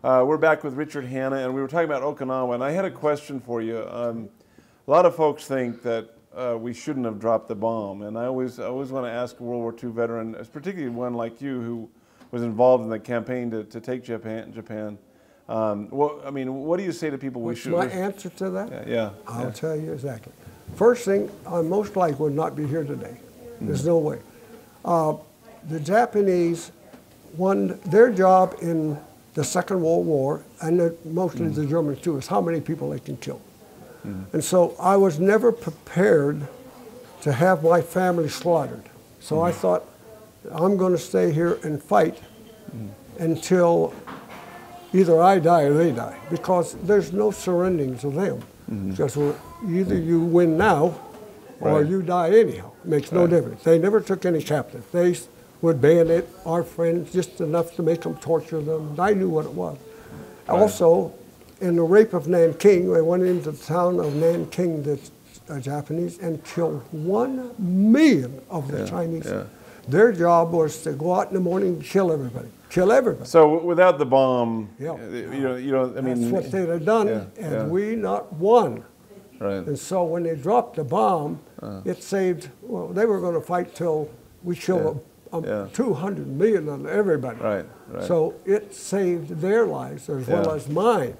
We're back with Richard Hanna, and we were talking about Okinawa, and I had a question for you. A lot of folks think that we shouldn't have dropped the bomb, and I always want to ask a World War II veteran, particularly one like you who was involved in the campaign to take Japan. Well, I mean, what do you say to people we should? What's my answer to that? Yeah. I'll tell you exactly. First thing, I most likely would not be here today. There's no way. The Japanese won their job in the Second World War, and mostly the Germans too, is how many people they can kill. And so I was never prepared to have my family slaughtered. So I thought, I'm going to stay here and fight until either I die or they die, because there's no surrendering to them. Because either you win now or you die anyhow. It makes no difference. They never took any captive. They would bayonet our friends just enough to make them torture them. I knew what it was. Also, in the rape of Nanking, they went into the town of Nanking, the Japanese, and killed 1 million of the Chinese. Their job was to go out in the morning and kill everybody. Kill everybody. So without the bomb, you know, I mean, that's what they'd have done, and we not won. Right. And so when they dropped the bomb, it saved. Well, they were going to fight till we killed 200 million of everybody. Right. So it saved their lives as well as mine.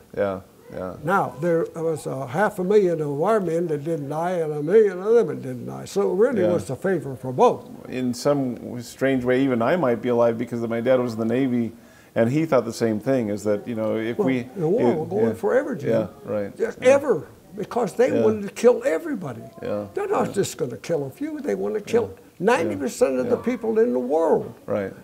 Now, there was 500,000 of our men that didn't die and 1 million of them that didn't die. So it really was a favor for both. In some strange way, even I might be alive because my dad was in the Navy, and he thought the same thing, is that, you know, if the war will go on forever, Jim. Just ever. Because they wanted to kill everybody. They're not just going to kill a few. They want to kill 90% of the people in the world.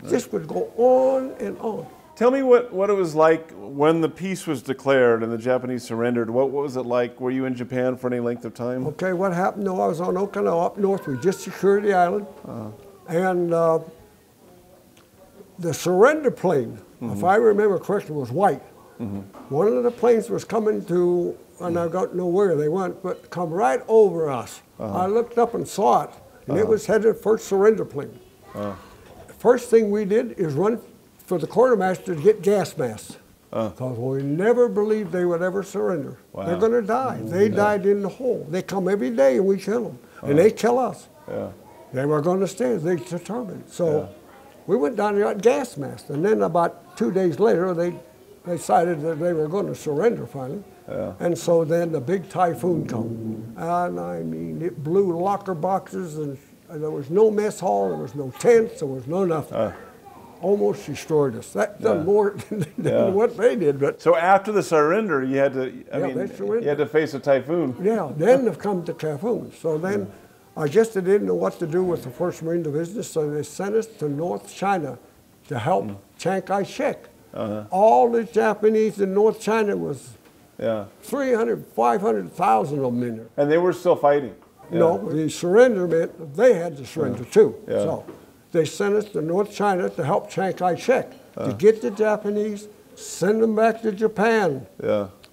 This would go on and on. Tell me what it was like when the peace was declared and the Japanese surrendered. What was it like? Were you in Japan for any length of time? Okay, what happened? No, I was on Okinawa up north. We just secured the island. And the surrender plane, if I remember correctly, was white. One of the planes was coming to, and I don't know where they went, but come right over us. I looked up and saw it, and it was headed for surrender plane. First thing we did is run for the quartermaster to get gas masks, because we never believed they would ever surrender. They're going to die. They died in the hole. They come every day and we kill them, and they kill us. They were going to stay. They determined. So we went down and got gas masks, and then about 2 days later, they decided that they were going to surrender finally. And so then the big typhoon come, and I mean, it blew locker boxes, and there was no mess hall, there was no tents, there was no nothing. Almost destroyed us. That done more than what they did. But so after the surrender, you had to. You had to face a typhoon. Then they've come to typhoon. So then, I guess they didn't know what to do with the 1st Marine Division, so they sent us to North China to help Chiang Kai-shek. All the Japanese in North China was 300, 500,000 of them in there. And they were still fighting. No, the surrender meant they had to surrender too. So they sent us to North China to help Chiang Kai-shek, to get the Japanese, send them back to Japan,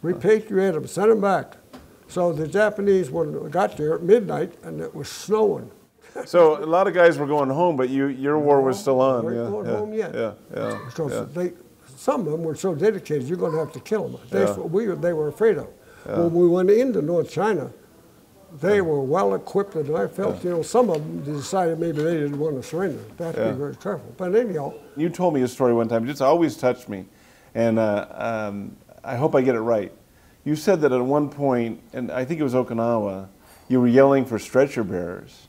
repatriate them, send them back. So the Japanese, when we got there at midnight, and it was snowing. So a lot of guys were going home, but your war was still on. They weren't going home yet. Because some of them were so dedicated, you're going to have to kill them. That's what they were afraid of. When we went into North China, they were well equipped, and I felt, you know, some of them decided maybe they didn't want to surrender. They have to be very careful. But anyhow. You told me a story one time, just always touched me, and I hope I get it right. You said that at one point, and I think it was Okinawa, you were yelling for stretcher bearers.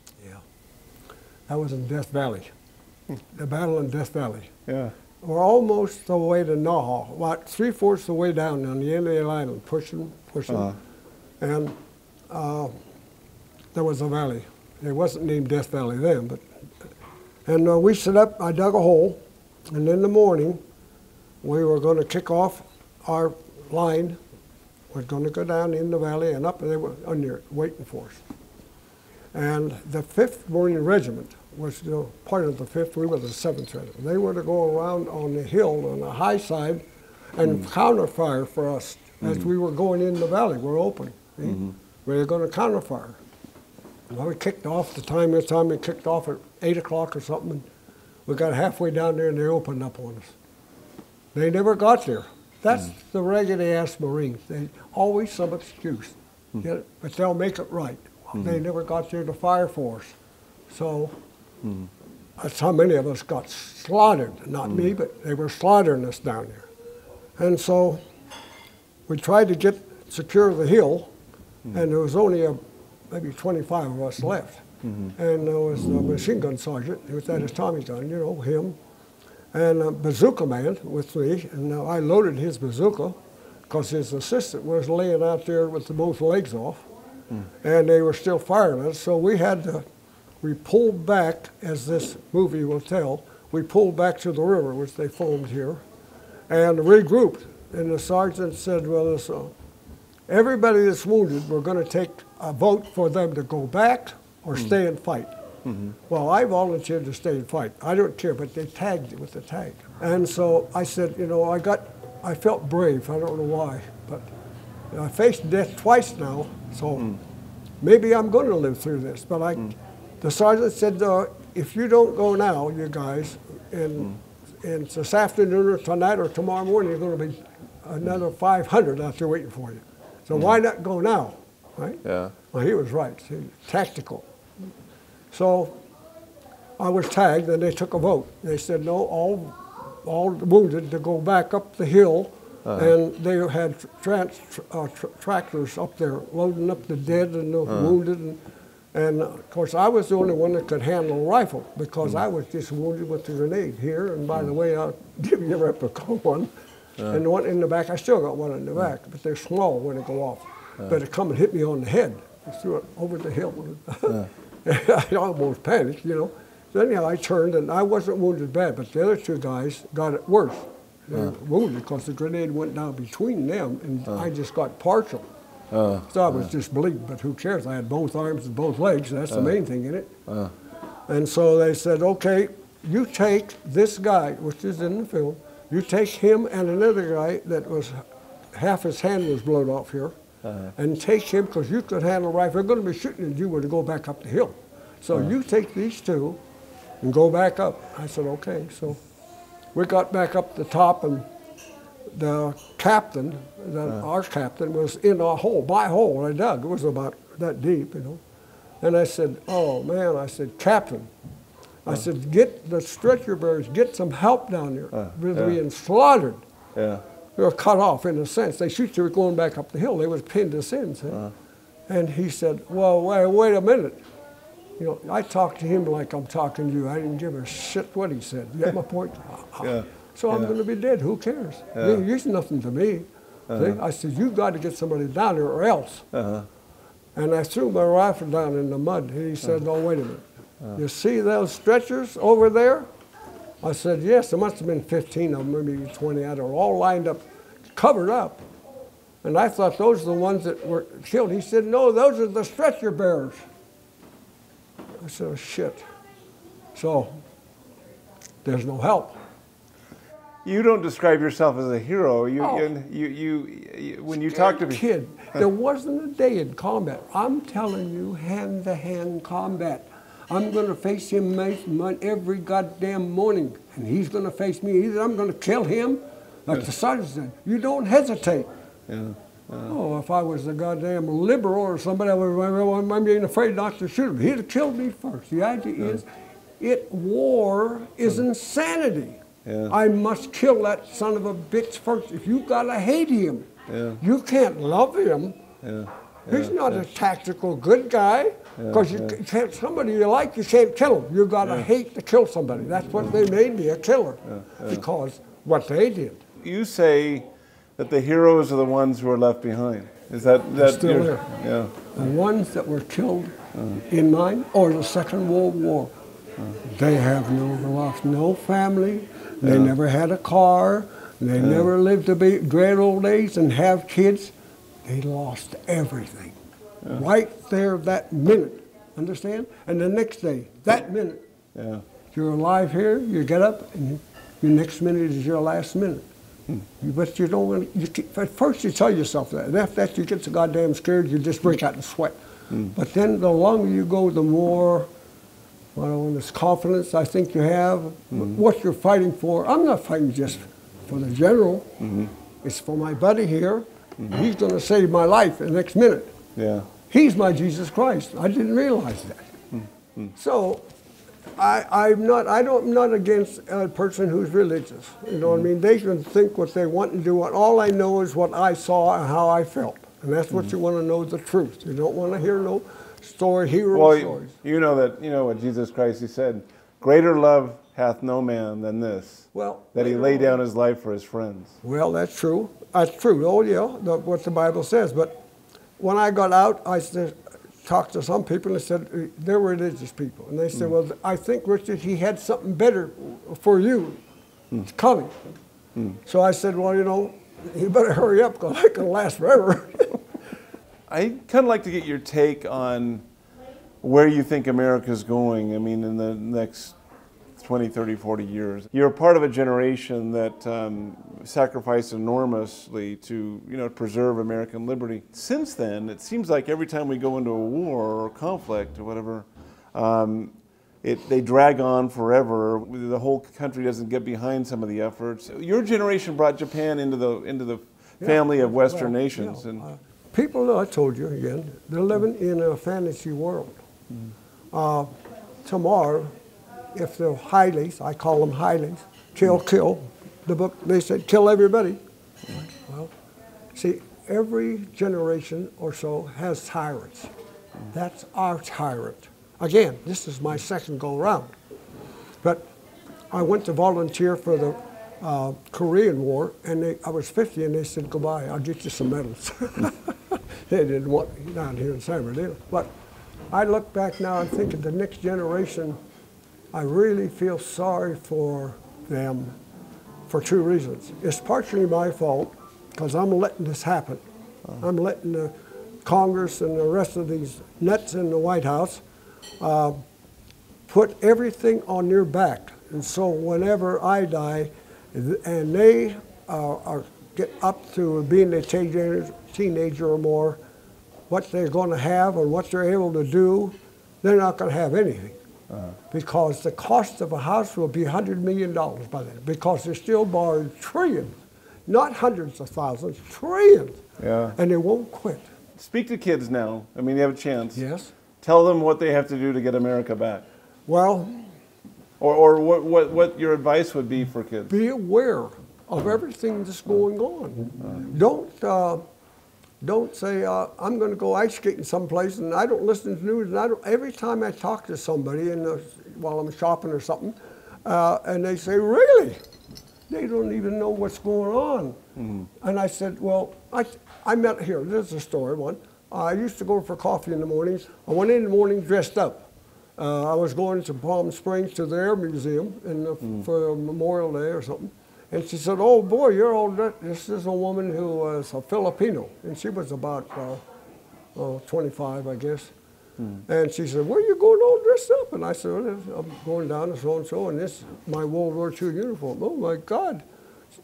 That was in Death Valley, the battle in Death Valley. We're almost the way to Naha, about 3/4 of the way down on the end of the island, pushing. And there was a valley. It wasn't named Death Valley then, but. And we set up, I dug a hole, and in the morning, we were going to kick off our line. We're going to go down in the valley and up, and they were under it, waiting for us. And the 5th Marine Regiment was part of the 5th, we were the 7th Regiment. They were to go around on the hill on the high side and counterfire for us as we were going in the valley. We're open. We were going to counterfire. Well, we kicked off this time we kicked off at 8 o'clock or something. We got halfway down there and they opened up on us. They never got there. That's the raggedy-ass Marines. They always some excuse, but they'll make it right. They never got there to fire force. So that's how many of us got slaughtered. Not me, but they were slaughtering us down there. And so we tried to secure the hill, and there was only maybe 25 of us left. And there was the machine gun sergeant, who was at his Tommy gun, you know, him, and a bazooka man with me, and I loaded his bazooka because his assistant was laying out there with both legs off, and they were still firing us. So we pulled back, as this movie will tell, we pulled back to the river, which they filmed here, and regrouped. And the sergeant said, well, everybody that's wounded, we're going to take a vote for them to go back or stay and fight. Well, I volunteered to stay and fight. I don't care, but they tagged it with the tag. And so I said, you know, I felt brave. I don't know why, but I faced death twice now, so maybe I'm going to live through this. But the sergeant said, if you don't go now, you guys, and this afternoon or tonight or tomorrow morning, there's going to be another 500 out there waiting for you. So why not go now, right? Yeah. Well, he was right. Tactical. So I was tagged, and they took a vote. They said, no, all wounded to go back up the hill, and they had tractors up there loading up the dead and the wounded. And of course, I was the only one that could handle a rifle because I was just wounded with the grenade here. And by the way, I'll give you a replica one. And the one in the back, I still got one in the back, but they're small when they go off. But it come and hit me on the head. I threw it over the hill. I almost panicked, you know. So anyhow, I turned, and I wasn't wounded bad, but the other two guys got it worse. They were wounded because the grenade went down between them, and I just got partial. So I was just bleeding, but who cares? I had both arms and both legs, so that's the main thing in it. And so they said, okay, you take this guy, which is in the film, you take him and another guy that was, half his hand was blown off here, and take him, because you could handle a rifle. They're going to be shooting at you when you go back up the hill. So you take these two and go back up. I said, okay. So we got back up the top, and the captain, our captain, was in a hole, my hole I dug. It was about that deep, you know. And I said, oh man, I said, Captain, I said, get the stretcher bearers, get some help down there. We're being slaughtered. They were cut off in a sense. They shoot you going back up the hill. They would pinned us in. And he said, well, wait a minute. You know, I talked to him like I'm talking to you. I didn't give a shit what he said. You get my point? So I'm going to be dead. Who cares? He's nothing to me. See? I said, you've got to get somebody down there or else. And I threw my rifle down in the mud. And he said, oh, wait a minute. You see those stretchers over there? I said, yes, there must have been 15 of them, maybe 20. I don't know, all lined up, covered up. And I thought those are the ones that were killed. He said, no, those are the stretcher bearers. I said, oh, shit. So there's no help. You don't describe yourself as a hero. When you talk to me, kid, there wasn't a day in combat. I'm telling you, hand-to-hand combat. I'm going to face him every goddamn morning, and he's going to face me. Either I'm going to kill him, like the sergeant said. You don't hesitate. Oh, if I was a goddamn liberal or somebody, I'm being afraid not to shoot him. He'd have killed me first. The idea is, war is insanity. I must kill that son of a bitch first. If you gotta hate him, you can't love him. He's not a tactical good guy. Because you can't, somebody you like, you can't kill him. You gotta hate to kill somebody. That's what they made me, a killer, because what they did. You say that the heroes are the ones who are left behind. Is that still there? Yeah. The ones that were killed in mine or the Second World War, they have lost no family. They never had a car. They never lived to be great old age and have kids. They lost everything. Right there that minute, understand? And the next day, that minute. You're alive here, you get up, and your next minute is your last minute. But you don't want to, at first you tell yourself that, and after that you get so goddamn scared, you just break out in sweat. But then the longer you go, the more, this confidence I think you have, what you're fighting for. I'm not fighting just for the general. It's for my buddy here. He's going to save my life in the next minute. Yeah. He's my Jesus Christ. I didn't realize that. So I'm not against a person who's religious. You know what I mean? They can think what they want and do what. All I know is what I saw and how I felt. And that's what you want to know, the truth. You don't want to hear no hero stories. You know what Jesus Christ, he said, greater love hath no man than this, that he lay down his life for his friends. Well, that's true. That's true. Oh, yeah, what the Bible says. But when I got out, I talked to some people and they said, they're religious people. And they said, well, I think, Richard, he had something better for you. It's coming. So I said, well, you better hurry up because it can last forever. I'd kind of like to get your take on where you think America's going, I mean, in the next 20, 30, 40 years. You're a part of a generation that sacrificed enormously to, preserve American liberty. Since then, it seems like every time we go into a war or conflict or whatever, they drag on forever. The whole country doesn't get behind some of the efforts. Your generation brought Japan into the family of Western nations. People, I told you again, they're living in a fantasy world. Tomorrow, if they're Highleys, I call them Highleys, kill, the book, they said kill everybody. Well, see, every generation or so has tyrants. That's our tyrant. Again, this is my second go around. But I went to volunteer for the Korean War, and I was 50, and they said, goodbye, I'll get you some medals. They didn't want me down here in San Bernardino. But I look back now and think of the next generation. I really feel sorry for them for two reasons. It's partially my fault, because I'm letting this happen. I'm letting the Congress and the rest of these nuts in the White House put everything on their back. And so whenever I die, and they get up to being a teenager or more, what they're going to have and what they're able to do, they're not going to have anything. Because the cost of a house will be $100 million by then, because they're still borrowing trillions, not hundreds of thousands, trillions. Yeah. And they won't quit. Speak to kids now. I mean, you have a chance. Yes. Tell them what they have to do to get America back. Well, or what your advice would be for kids. Be aware of everything that's going on. Don't say, I'm going to go ice skating someplace and I don't listen to news. And every time I talk to somebody while I'm shopping or something, and they say, really? They don't even know what's going on. And I said, well, I met here. This is a story one. I used to go for coffee in the mornings. I went in the morning dressed up. I was going to Palm Springs to the Air Museum for Memorial Day or something. And she said, oh boy, you're all dressed. This is a woman who was a Filipino. And she was about 25, I guess. And she said, where are you going all dressed up? And I said, well, I'm going down to so-and-so, and this is my World War II uniform. Oh my God.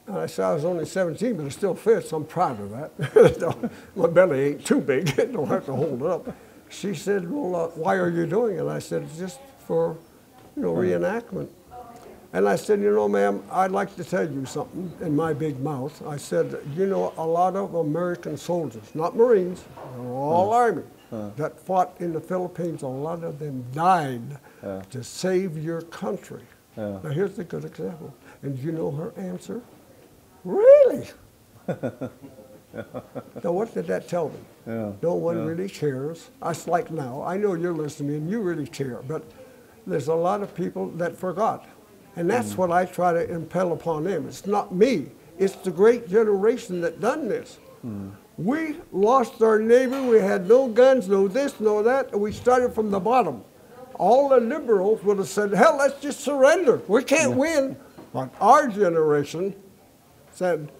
And I said, I was only 17, but it still fits. I'm proud of that. My belly ain't too big. I don't have to hold it up. She said, well, why are you doing it? I said, it's just for, reenactment. And I said, ma'am, I'd like to tell you something in my big mouth. I said, a lot of American soldiers, not Marines, all Army, that fought in the Philippines, a lot of them died to save your country. Now, here's a good example. And you know her answer? Really? Now, what did that tell me? No one really cares. It's like now, I know you're listening and you really care, but there's a lot of people that forgot. And that's what I try to impel upon them. It's not me. It's the great generation that done this. We lost our neighbor. We had no guns, no this, no that. And we started from the bottom. All the liberals would have said, hell, let's just surrender. We can't win. But our generation said,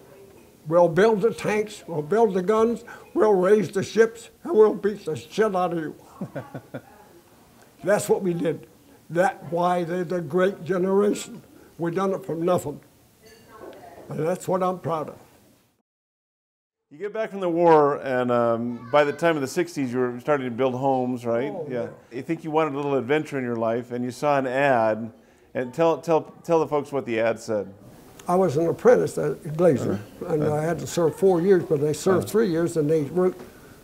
we'll build the tanks, we'll build the guns, we'll raise the ships, and we'll beat the shit out of you. That's what we did. That's why they're the great generation. We done it from nothing. And that's what I'm proud of. You get back from the war, and by the time of the 60s, you were starting to build homes, right? Oh, yeah. You think you wanted a little adventure in your life, and you saw an ad. And tell the folks what the ad said. I was an apprentice at Glazer, and I had to serve 4 years, but I served 3 years, and they wrote,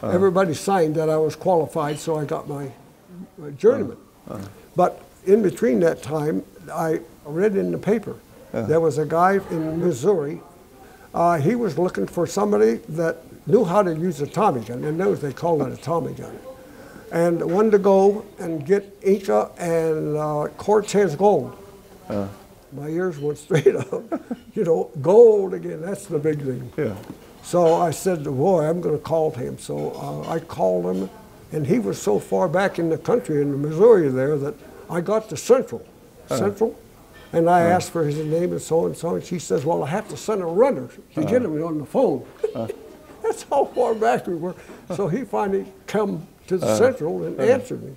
everybody signed that I was qualified, so I got my journeyman. But in between that time, I read in the paper, there was a guy in Missouri, he was looking for somebody that knew how to use a Tommy gun. In those they called it a Tommy gun. And wanted to go and get Inca and Cortez gold. My ears went straight up. You know, gold again, that's the big thing. Yeah. So I said, boy, I'm going to call him. So I called him, and he was so far back in the country, in Missouri there, that I got to Central. And I asked for his name and so, and she says, well, I have to send a runner to get him on the phone. That's how far back we were. So he finally come to the Central and answered me.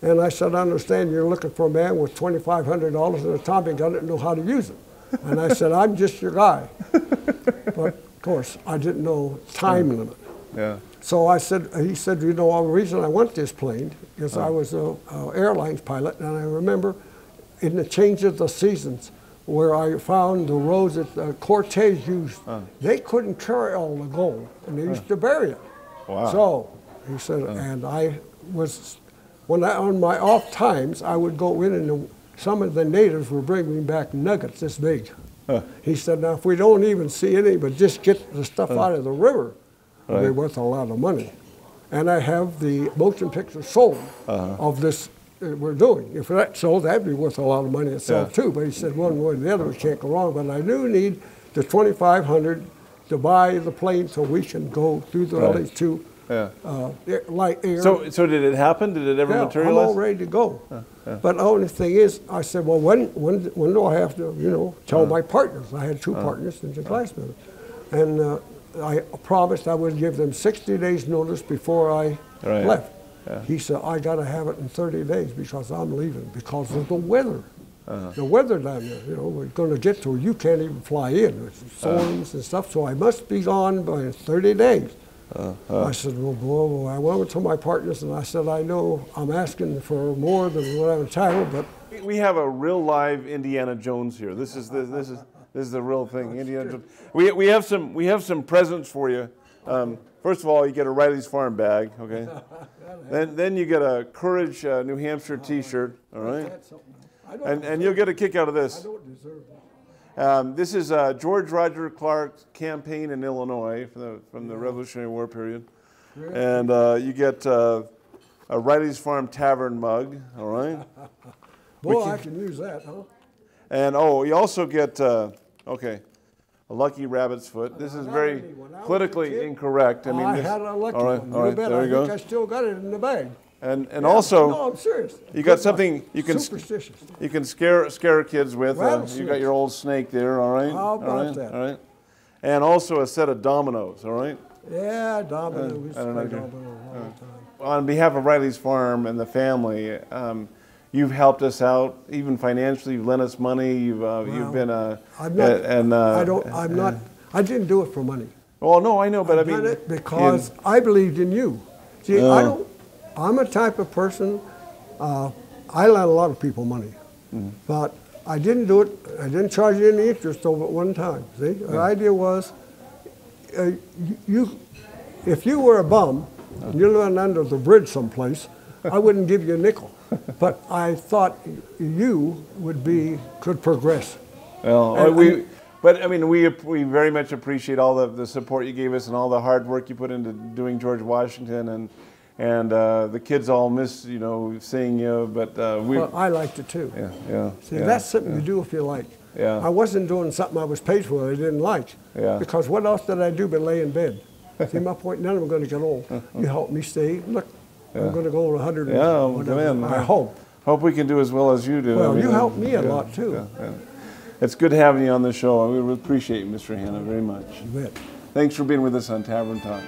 And I said, I understand you're looking for a man with $2,500 and a Tommy gun that know how to use it. And I said, I'm just your guy. But of course, I didn't know time limit. Yeah. So I said, he said, you know, the reason I want this plane is I was an airlines pilot, and I remember in the change of the seasons where I found the roads that Cortez used, they couldn't carry all the gold, and they used to bury it. Wow. So he said, and I was, on my off times, I would go in, and some of the natives were bringing back nuggets this big. He said, now if we don't even see any, but just get the stuff out of the river, it'll be worth a lot of money. And I have the motion picture sold of this we're doing. If that sold, that'd be worth a lot of money itself too. But he said, one way or the other, we can't go wrong. But I do need the $2,500 to buy the plane so we can go through the LA to light air. So did it happen? Did it ever materialize? I'm all ready to go. But the only thing is, I said, well, when do I have to, you know, tell my partners? I had 2 partners in the classmate. And I promised I would give them 60 days notice before I left. He said, I got to have it in 30 days because I'm leaving because of the weather. The weather down there, you know, we're going to get to where you can't even fly in. There's storms and stuff, so I must be gone by 30 days. I said, well, boy, I went to my partners and I said, I know I'm asking for more than what I'm entitled, but... We have a real live Indiana Jones here. This is the real thing, Indiana Jones. We have some presents for you. First of all, you get a Riley's Farm bag, okay? Then you get a Courage, New Hampshire T-shirt, all right? And you'll get a kick out of this. I don't deserve that. This is George Roger Clark's campaign in Illinois from the Revolutionary War period. And you get a Riley's Farm Tavern mug, all right? Boy, I can use that, huh? And you also get, a lucky rabbit's foot. This is very politically incorrect. I mean, I had a lucky one. You bet. I think I still got it in the bag. And also, no, I'm serious. You got something you can superstitious. You can scare kids with. You got your old snake there, all right? How about that? All right. And also a set of dominoes, all right? Yeah, dominoes. I don't know. Dominoes all the time. On behalf of Riley's Farm and the family, you've helped us out, even financially. You've lent us money. You've been I'm not. I didn't do it for money. Well, no, I know, but I mean, did it because I believed in you. See, I'm a type of person. I lent a lot of people money, but I didn't do it. I didn't charge you any interest over at one time. See, the idea was, if you were a bum and you're living under the bridge someplace, I wouldn't give you a nickel. But I thought you could progress. Well, but I mean, we very much appreciate all the support you gave us and all the hard work you put into doing George Washington, and the kids all miss seeing you. But well, I liked it too. See, that's something you do if you like. I wasn't doing something I was paid for that I didn't like. Because what else did I do but lay in bed? See, my point. None of them are going to get old. You helped me stay. Look. I'm going to go to 100. I hope. Hope we can do as well as you do. Well, you helped me a lot too. It's good having you on the show. We really appreciate you, Mr. Hanna, very much. You bet. Thanks for being with us on Tavern Talk.